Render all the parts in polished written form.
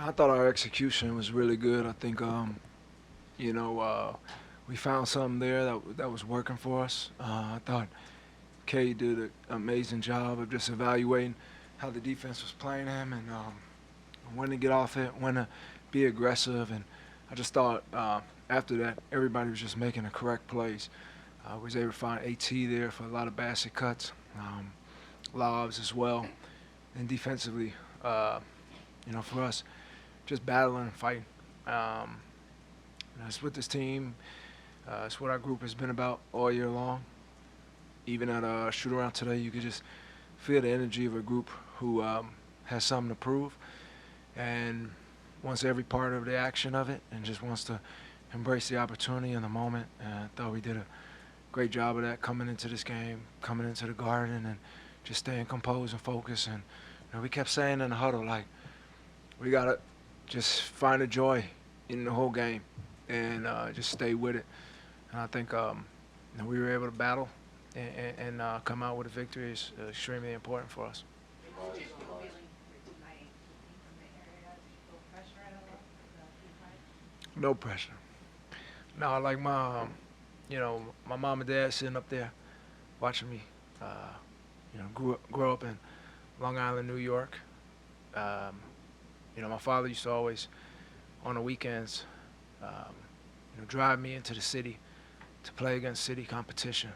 I thought our execution was really good. I think, we found something there that was working for us. I thought Kay did an amazing job of just evaluating how the defense was playing him and when to get off it, when to be aggressive. And I just thought after that, everybody was just making the correct plays. Was able to find AT there for a lot of basket cuts, lobs as well. And defensively, for us, just battling and fighting. That's what this team, it's what our group has been about all year long. Even at a shoot-around today, you could just feel the energy of a group who has something to prove and wants every part of the action of it and just wants to embrace the opportunity in the moment. And I thought we did a great job of that coming into this game, coming into the Garden, and just staying composed and focused. And we kept saying in the huddle, like, we got to just find the joy in the whole game and just stay with it. And I think we were able to battle and come out with a victory is extremely important for us. No pressure. No, like my mom and dad sitting up there watching me, grow up in Long Island, New York. My father used to always, on the weekends, drive me into the city to play against city competition.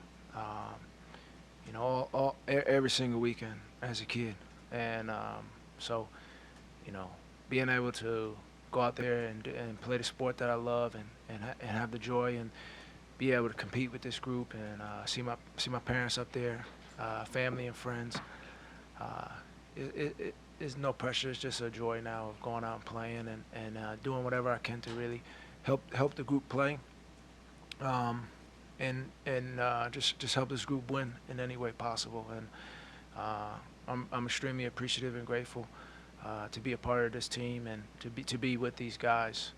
Every single weekend as a kid, and so, being able to go out there and play the sport that I love and have the joy and be able to compete with this group and see my parents up there, family and friends. It's no pressure. It's just a joy now of going out and playing and doing whatever I can to really help the group play, and just help this group win in any way possible. And I'm extremely appreciative and grateful to be a part of this team and to be with these guys.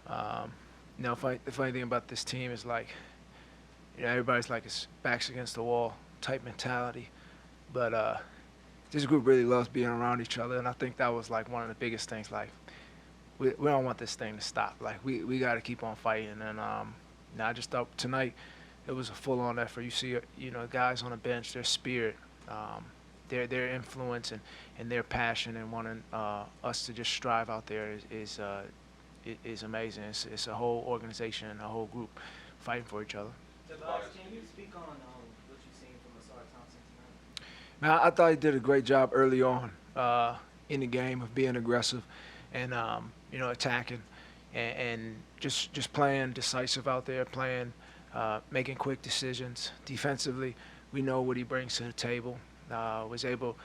The funny thing about this team is, like, everybody's like it's backs against the wall type mentality, but this group really loves being around each other, and I think that was like one of the biggest things. Like, we don't want this thing to stop. Like, we got to keep on fighting. And I just thought tonight it was a full-on effort. You see, guys on the bench, their spirit, their influence and their passion and wanting us to just strive out there is amazing. It's a whole organization and a whole group fighting for each other. Tobias, can you speak on what you've seen from Lasar Thompson tonight? Man, I thought he did a great job early on in the game of being aggressive and attacking and just playing decisive out there, making quick decisions. Defensively, we know what he brings to the table. Was able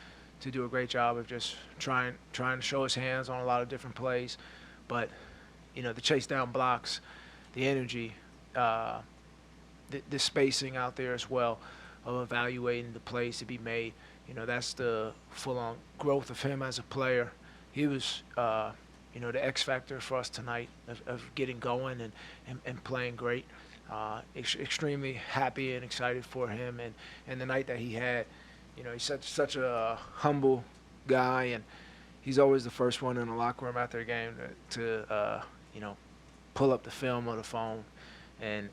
to do a great job of just trying to show his hands on a lot of different plays, but the chase down blocks, the energy, the spacing out there as well, of evaluating the plays to be made. That's the full-on growth of him as a player. He was, the X factor for us tonight of getting going and playing great. Extremely happy and excited for him and the night that he had. He's such a humble guy, and he's always the first one in the locker room after a game to pull up the film or the phone and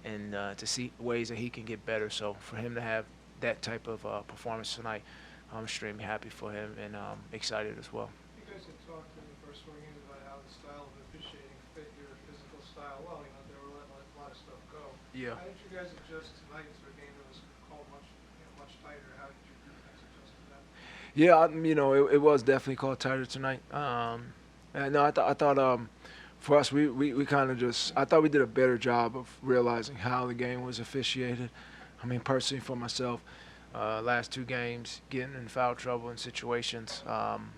to see ways that he can get better. So for him to have that type of performance tonight, I'm extremely happy for him and excited as well. You guys had talked in the first 4 games about how the style of officiating fit your physical style well. They were letting a lot of stuff go. Yeah. How did you guys adjust tonight to a game that was called much tighter? How did your defense adjust to that? Yeah, it was definitely called tighter tonight. And no, I thought for us, we kind of I thought we did a better job of realizing how the game was officiated. I mean, personally for myself, last 2 games, getting in foul trouble in situations, some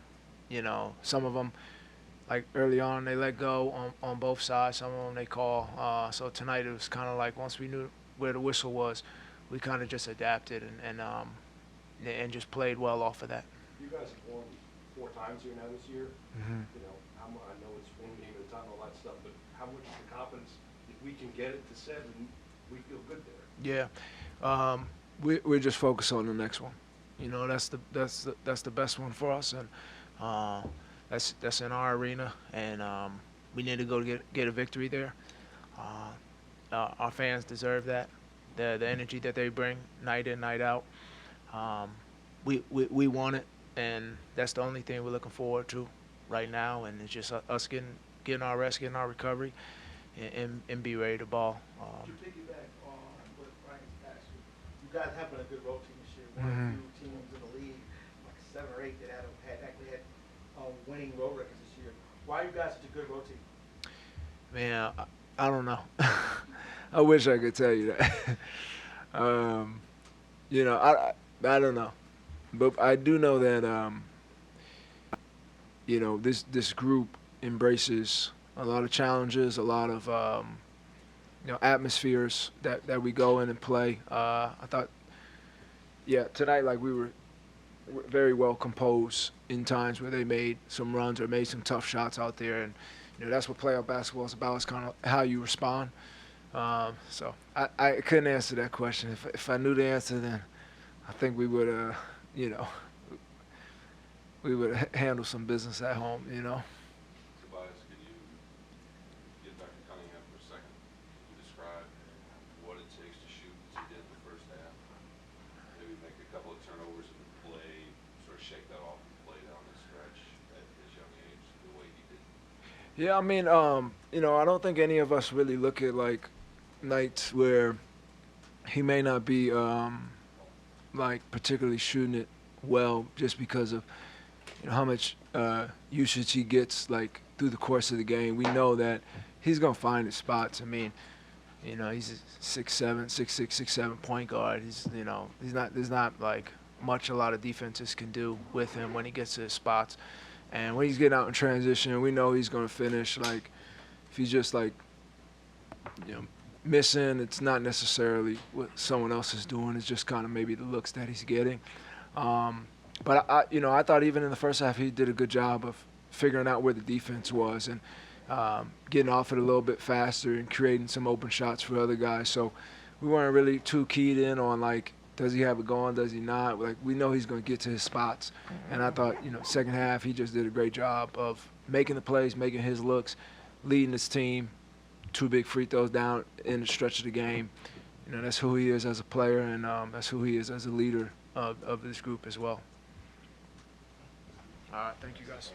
of them, like early on, they let go on both sides. Some of them they call. So tonight it was kind of like once we knew where the whistle was, we kind of just adapted and just played well off of that. You guys have won 4 times here now this year. Mm-hmm. I know it's one game at a time, all that stuff, but how much is the confidence? If we can get it to 7, we feel good there. Yeah, we're just focused on the next one. That's the best one for us, and that's in our arena, and we need to go get a victory there. Our fans deserve that. The energy that they bring night in, night out. We want it, and that's the only thing we're looking forward to right now. And it's just us getting our rest, getting our recovery, and be ready to ball. To piggyback on what Brian's asked you, you guys have been a good road team this year. One of the few teams in the league, like 7 or 8, that actually had winning road records this year. Why are you guys such a good road team? Man, I don't know. I wish I could tell you that. You know, I don't know, but I do know that you know, this group embraces a lot of challenges, a lot of you know, atmospheres that we go in and play. I thought, yeah, tonight, like, we were very well composed in times where they made some runs or made some tough shots out there, and you know, that's what playoff basketball is about. It's kind of how you respond. So I couldn't answer that question. If I knew the answer, then I think we would you know, we would handle some business at home, you know. Tobias, can you get back to Cunningham for a second? Can you describe what it takes to shoot as he did in the first half? Maybe make a couple of turnovers in the play, sort of shake that off and play down the stretch at his young age the way he did. Yeah, I mean, you know, I don't think any of us really look at, like, nights where he may not be like particularly shooting it well just because of, you know, how much usage he gets, like, through the course of the game. We know that he's gonna find his spots. I mean, you know, he's a 6'7", 6'6", 6'7" point guard. He's, you know, there's not like much a lot of defenses can do with him when he gets to his spots. And when he's getting out in transition, we know he's gonna finish. Like, if he's just, like, you know, missing, it's not necessarily what someone else is doing. It's just kind of maybe the looks that he's getting. But you know, I thought even in the first half he did a good job of figuring out where the defense was and getting off it a little bit faster and creating some open shots for other guys. So we weren't really too keyed in on, like, does he have it going, does he not? Like, we know he's going to get to his spots. And I thought, you know, second half he just did a great job of making the plays, making his looks, leading his team. 2 big free throws down in the stretch of the game. You know, that's who he is as a player, and that's who he is as a leader of this group as well. All right, thank you guys.